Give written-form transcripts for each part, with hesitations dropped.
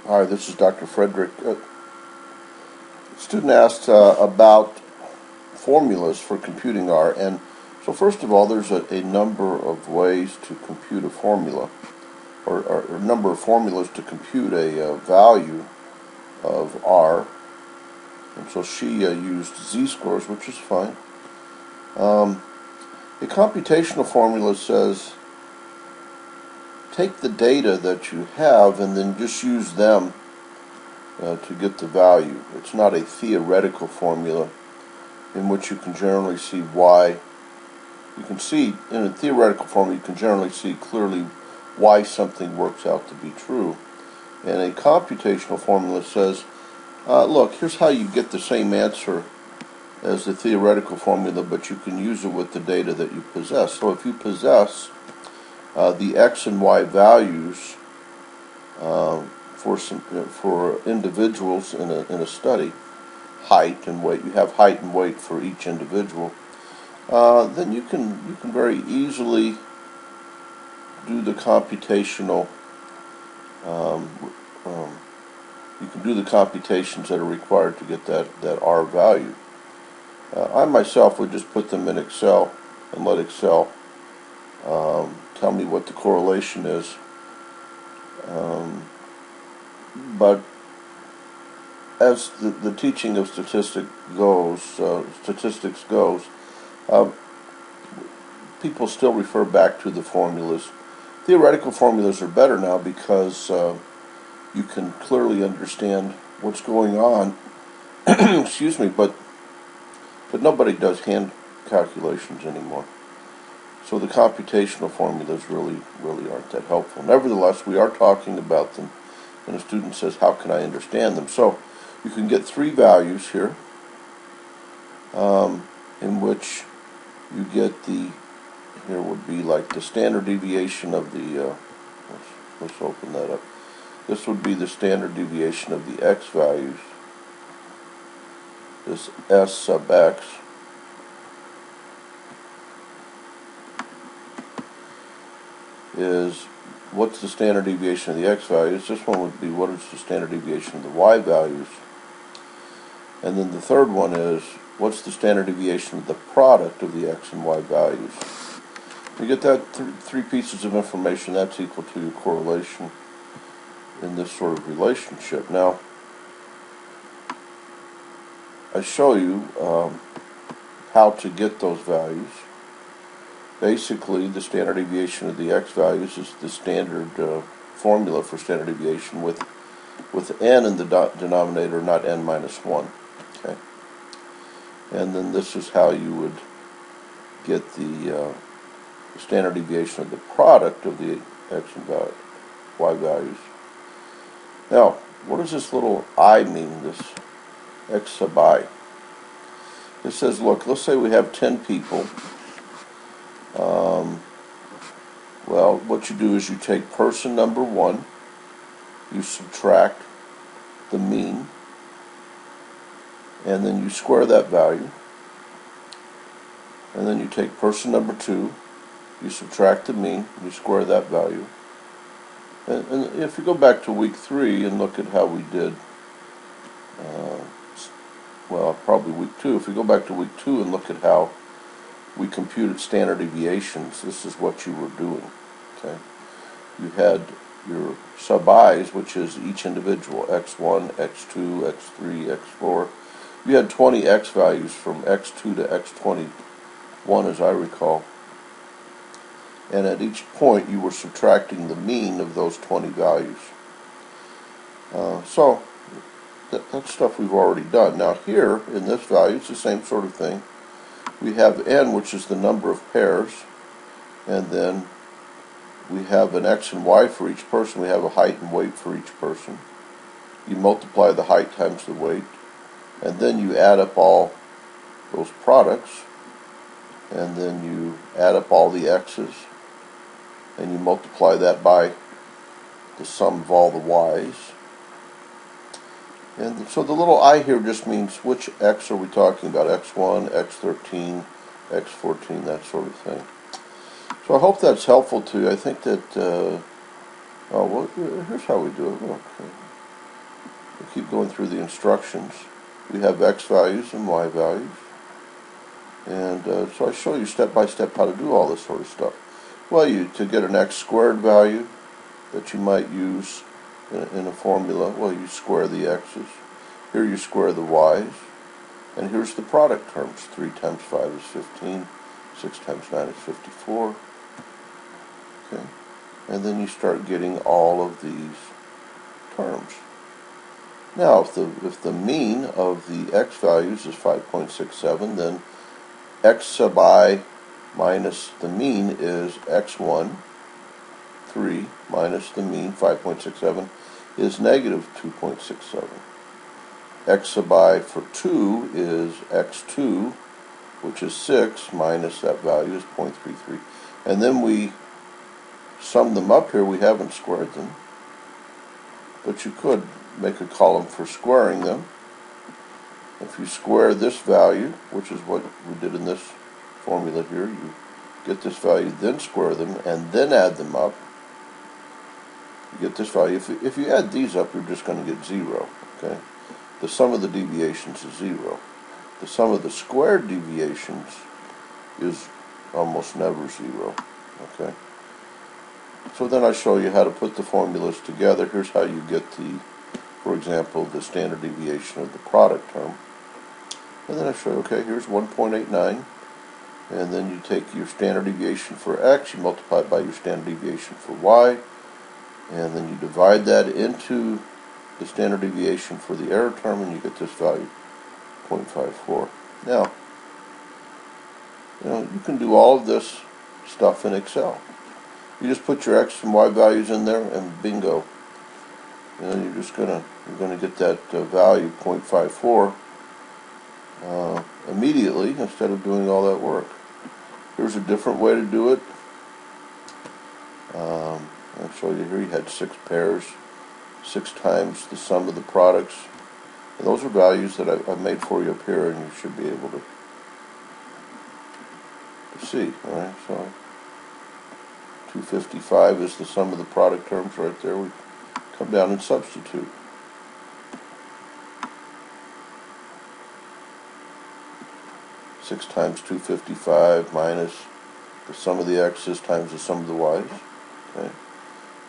Hi, this is Dr. Frederick. A student asked about formulas for computing R, and so first of all, there's a number of ways to compute a formula, or a number of formulas to compute a value of R, and so she used z-scores, which is fine. A computational formula says take the data that you have and then just use them to get the value. It's not a theoretical formula in which you can generally see why. You can see, in a theoretical formula, you can generally see clearly why something works out to be true. And a computational formula says, look, here's how you get the same answer as the theoretical formula, but you can use it with the data that you possess. So if you possess the x and y values for individuals in a study, height and weight. You have height and weight for each individual. Then you can very easily do the computational. You can do the computations that are required to get that R value. I myself would just put them in Excel and let Excel tell me what the correlation is. But as the teaching of statistics goes, people still refer back to the formulas. Theoretical formulas are better now because you can clearly understand what's going on. Excuse me, but nobody does hand calculations anymore. So the computational formulas really aren't that helpful. Nevertheless, we are talking about them, and a student says, how can I understand them? So you can get three values here in which you get here would be like the standard deviation of the, let's open that up. This would be the standard deviation of the x values, this S sub x. Is what's the standard deviation of the x values. This one would be what is the standard deviation of the y values. And then the third one is what's the standard deviation of the product of the x and y values. You get that three pieces of information, that's equal to your correlation in this sort of relationship. Now, I show you how to get those values. Basically, the standard deviation of the x values is the standard formula for standard deviation with n in the denominator, not n minus 1. Okay, and then this is how you would get the standard deviation of the product of the x and y values. Now, what does this little I mean, this x sub I? It says, look, let's say we have 10 people. Well, what you do is you take person number 1, you subtract the mean, and then you square that value. And then you take person number 2, you subtract the mean, you square that value. And if you go back to week 3 and look at how we did, well, probably week 2. If you go back to week 2 and look at how we computed standard deviations, this is what you were doing. Okay, you had your sub i's, which is each individual, x1, x2, x3, x4. You had 20 x values from x2 to x21, as I recall. And at each point, you were subtracting the mean of those 20 values. So that's stuff we've already done. Now here, in this value, it's the same sort of thing. We have n, which is the number of pairs, and then we have an x and y for each person. We have a height and weight for each person. You multiply the height times the weight, and then you add up all those products, and then you add up all the x's, and you multiply that by the sum of all the y's. And so the little I here just means which x are we talking about, x1, x13, x14, that sort of thing. So I hope that's helpful to you. I think that, well, here's how we do it. Okay. we keep going through the instructions. We have x values and y values. And so I show you step by step how to do all this sort of stuff. Well, to get an x squared value that you might use in a formula, well, you square the x's. Here you square the y's. And here's the product terms. 3 times 5 is 15. 6 times 9 is 54. Okay. And then you start getting all of these terms. Now, if the mean of the x values is 5.67, then x sub I minus the mean is x1. 3 minus the mean, 5.67, is negative 2.67. X sub I for 2 is x2, which is 6, minus that value is 0.33. And then we sum them up here. We haven't squared them, but you could make a column for squaring them. If you square this value, which is what we did in this formula here, you get this value, then square them, and then add them up. You get this value. If you add these up, you're just going to get 0. Okay? The sum of the deviations is 0. The sum of the squared deviations is almost never 0. Okay? So then I show you how to put the formulas together. Here's how you get for example, the standard deviation of the product term. And then I show you, okay, here's 1.89. And then you take your standard deviation for x, you multiply it by your standard deviation for y, and then you divide that into the standard deviation for the error term, and you get this value, 0.54. Now, you can do all of this stuff in Excel. You just put your x and y values in there, and bingo. You're gonna get that value, 0.54, immediately instead of doing all that work. Here's a different way to do it. I'll show you here. You had 6 pairs, 6 times the sum of the products. And those are values that I've made for you up here, and you should be able to see. All right, so 255 is the sum of the product terms right there. We come down and substitute. Six times 255 minus the sum of the x's times the sum of the y's. Okay.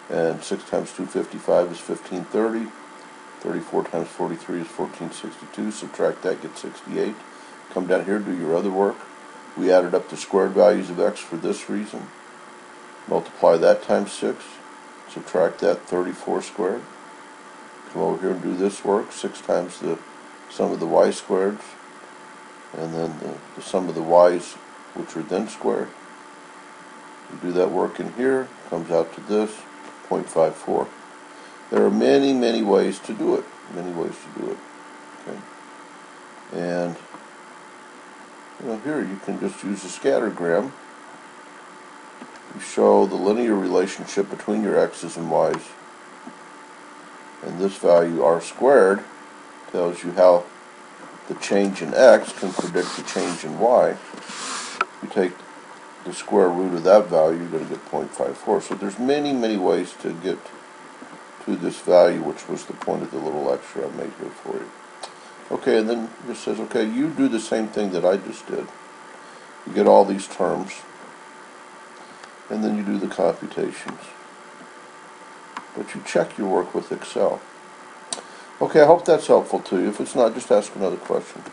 And 6 times 255 is 1530. 34 times 43 is 1462. Subtract that, get 68. Come down here, do your other work. We added up the squared values of x for this reason. Multiply that times 6. Subtract that, 34 squared. Come over here and do this work. 6 times the sum of the y squareds. And then the sum of the y's, which are then squared. You do that work in here, comes out to this, 0.54. There are many, many ways to do it. Okay. And here you can just use a scattergram. You show the linear relationship between your x's and y's. And this value, r squared, tells you how the change in x can predict the change in y. You take the square root of that value, you're going to get 0.54. So there's many, many ways to get to this value, which was the point of the little lecture I made here for you. Okay, and then it just says, okay, you do the same thing that I just did. You get all these terms, and then you do the computations. But you check your work with Excel. Okay, I hope that's helpful to you. If it's not, just ask another question.